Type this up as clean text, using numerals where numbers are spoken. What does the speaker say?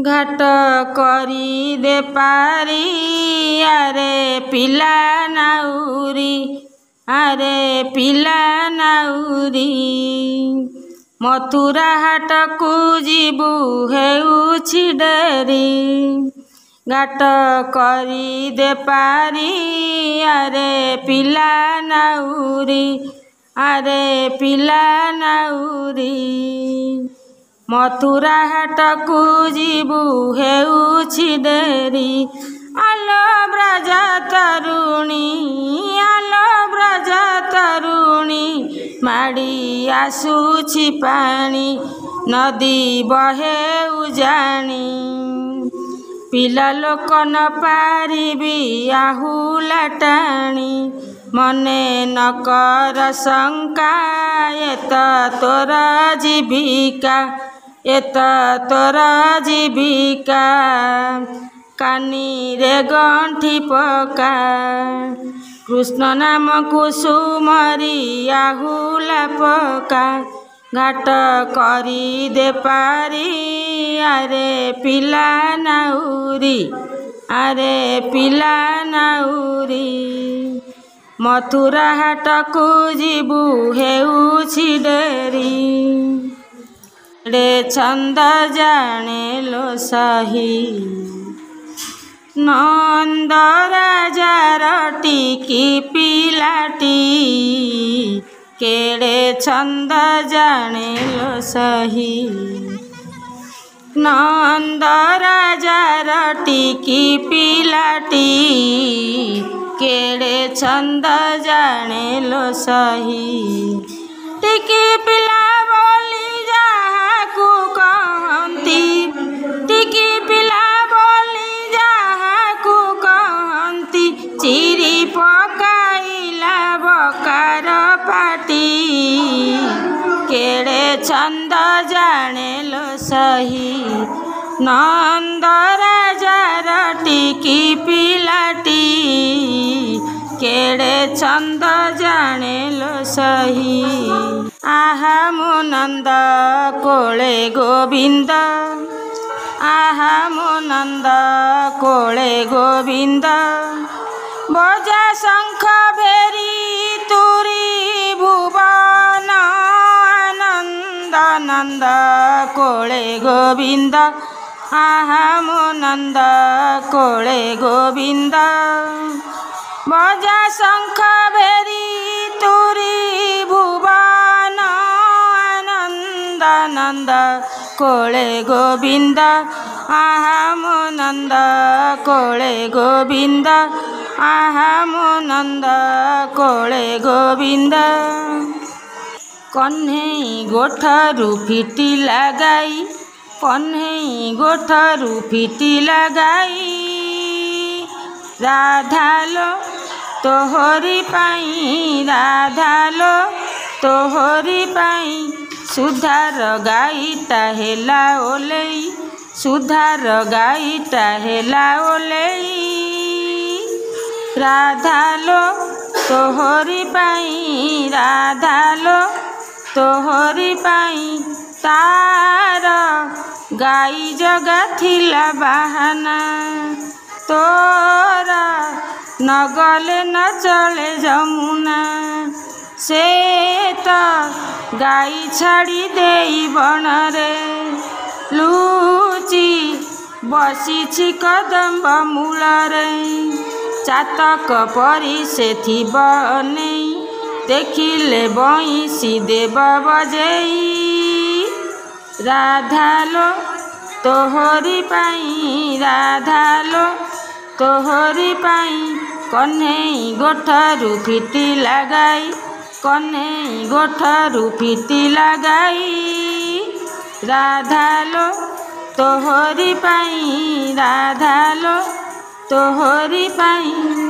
घाट करी दे पारी आरे पिला नाउरी आरे पिला नाउरी मथुरा हाट को जीबू हेउछि डेरी घाट करी दे पारी आरे पिला नाउरी आरे पिला नाउरी मथुरा हाट को जीबू हेउछि डेरी आलो ब्रजा तरुणी आलो ब्रजा तरुणी माड़ी आसुछि पानी नदी बहे उजाणी पिला लोक न पारिबी आहुला टाणी मने न कर शंका एत तोर जीविका एत तोर जीविका कानी रे गंठी पका कृष्ण नाम कुसुमरी आहुला पका घाट करी दे पारी आरे पिला नाउरी आरे पिला नाउरी मथुरा हाट को जीबू हेउछि डेरी रे छंद जाने लो सही नंद राजार टिकी पिलाटी केड़े छंद जाने लो सही नंद राजार टिकी पिलाटी केड़े छंद जाने लो सही टिकी पिला बोली जाहाकू कहंती टिकी पिला बोली जाहाकू कहंती चिरी पकाइला बकार पाटी केड़े छंद जाने लो सही नंद राजार टिकी पिलाटी केड़े छंद जाने लो सही आहा मो नंद कोले गोविंद आहा मो नंद कोले गोविंद बजा शंख भेरी तुरी भुवन आनंद नंद कोले गोविंद आहा मो नंद कोले गोविंद बजा शंख भेरी तुरी भुवन आनंद नंद कोले गोविंद आहा मो नंद कोले गोविंद आहा मो नंद कोले गोविंद कन्हई गोठरू फिटी लगाई कन्हई गोठरू फिटी लगाई राधालो तोहरी पाई राधालो तोहरी पाई सुधार गाईटा हेला ओलेई सुधार गाईटा हेला ओलेई राधालो तोहरी पाई राधालो तोहरी पाई तार गाई जगा थिला बाहाना तोरा नगले न चले जमुना से तो गाई छाड़ी देई बणरे लुची बसीछि कदम्ब मूलरे चातक परी से थिब नहीं देखिले बईसी देव बजेई राधालो तोहरी पाई राधालो तोहरी पाई कन्हई गोठरू फिटी लगाई कन्हई गोठरू फिटी लगाई राधालो तोहरी पाई राधालो तोहरी पाई।